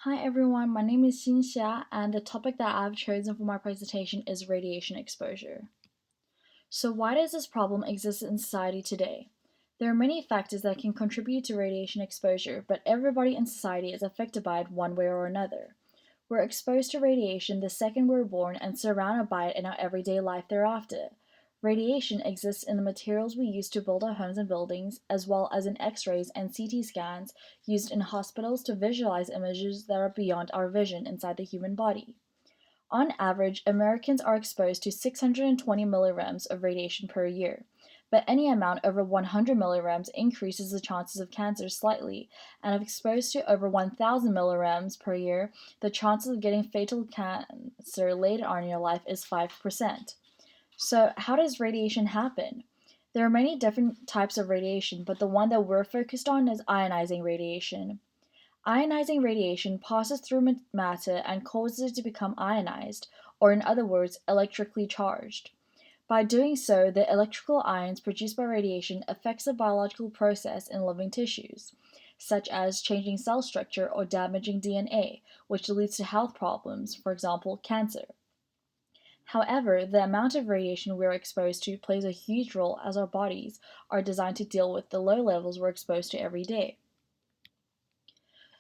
Hi everyone, my name is Xinxia, and the topic that I've chosen for my presentation is radiation exposure. So, why does this problem exist in society today? There are many factors that can contribute to radiation exposure, but everybody in society is affected by it one way or another. We're exposed to radiation the second we're born and surrounded by it in our everyday life thereafter. Radiation exists in the materials we use to build our homes and buildings, as well as in X rays and CT scans used in hospitals to visualize images that are beyond our vision inside the human body. On average, Americans are exposed to 620 milligrams of radiation per year, but any amount over 100 milligrams increases the chances of cancer slightly, and if exposed to over 1,000 milligrams per year, the chances of getting fatal cancer later on in your life is 5%. So, how does radiation happen? There are many different types of radiation, but the one that we're focused on is ionizing radiation. Ionizing radiation passes through matter and causes it to become ionized, or in other words, electrically charged. By doing so, the electrical ions produced by radiation affects the biological process in living tissues, such as changing cell structure or damaging DNA, which leads to health problems, for example, cancer. However, the amount of radiation we're exposed to plays a huge role as our bodies are designed to deal with the low levels we're exposed to every day.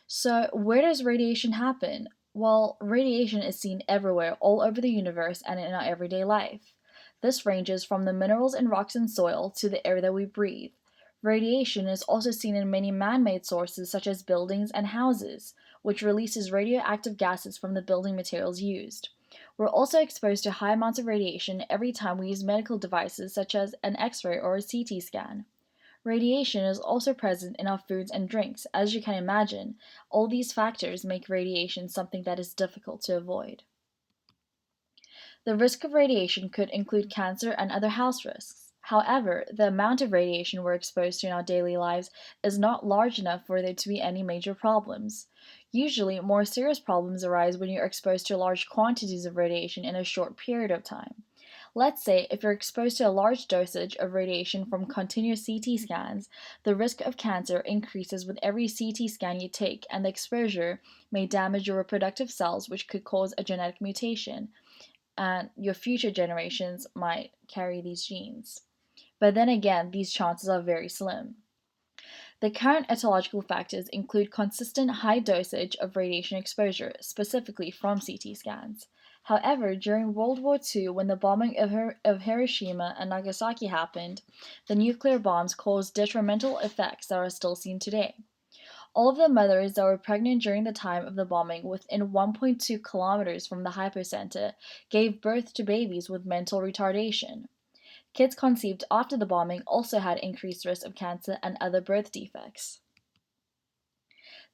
So, where does radiation happen? Well, radiation is seen everywhere, all over the universe and in our everyday life. This ranges from the minerals in rocks and soil to the air that we breathe. Radiation is also seen in many man made sources, such as buildings and houses, which releases radioactive gases from the building materials used. We're also exposed to high amounts of radiation every time we use medical devices such as an X ray or a CT scan. Radiation is also present in our foods and drinks. As you can imagine, all these factors make radiation something that is difficult to avoid. The risk of radiation could include cancer and other health risks. However, the amount of radiation we're exposed to in our daily lives is not large enough for there to be any major problems. Usually, more serious problems arise when you're exposed to large quantities of radiation in a short period of time. Let's say if you're exposed to a large dosage of radiation from continuous CT scans, the risk of cancer increases with every CT scan you take, and the exposure may damage your reproductive cells, which could cause a genetic mutation, and your future generations might carry these genes. But then again, these chances are very slim. The current etiological factors include consistent high dosage of radiation exposure, specifically from CT scans. However, during World War II, when the bombing of Hiroshima and Nagasaki happened, the nuclear bombs caused detrimental effects that are still seen today. All of the mothers that were pregnant during the time of the bombing within 1.2 kilometers from the hypocenter gave birth to babies with mental retardation. Kids conceived after the bombing also had increased risk of cancer and other birth defects.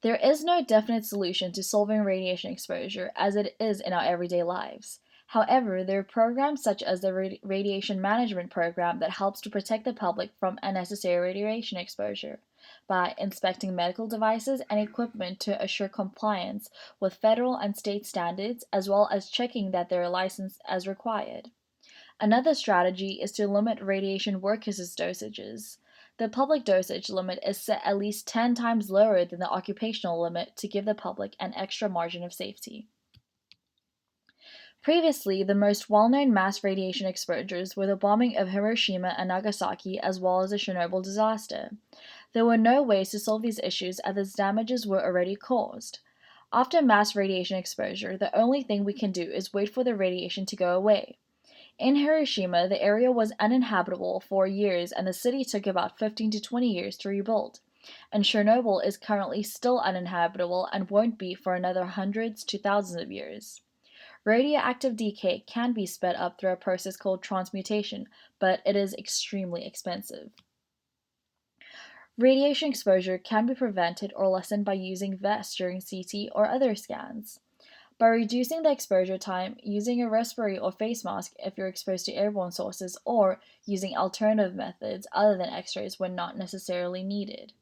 There is no definite solution to solving radiation exposure as it is in our everyday lives. However, there are programs such as the Radiation Management Program that helps to protect the public from unnecessary radiation exposure by inspecting medical devices and equipment to assure compliance with federal and state standards, as well as checking that they are licensed as required. Another strategy is to limit radiation workers' dosages. The public dosage limit is set at least 10 times lower than the occupational limit to give the public an extra margin of safety. Previously, the most well known mass radiation exposures were the bombing of Hiroshima and Nagasaki as well as the Chernobyl disaster. There were no ways to solve these issues as these damages were already caused. After mass radiation exposure, the only thing we can do is wait for the radiation to go away. In Hiroshima, the area was uninhabitable for years and the city took about 15 to 20 years to rebuild. And Chernobyl is currently still uninhabitable and won't be for another hundreds to thousands of years. Radioactive decay can be sped up through a process called transmutation, but it is extremely expensive. Radiation exposure can be prevented or lessened by using vests during CT or other scans. By reducing the exposure time, using a respirator or face mask if you're exposed to airborne sources, or using alternative methods other than x rays when not necessarily needed.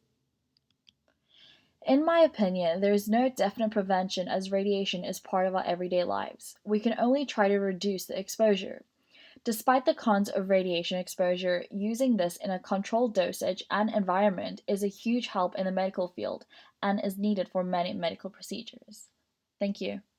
In my opinion, there is no definite prevention as radiation is part of our everyday lives. We can only try to reduce the exposure. Despite the cons of radiation exposure, using this in a controlled dosage and environment is a huge help in the medical field and is needed for many medical procedures. Thank you.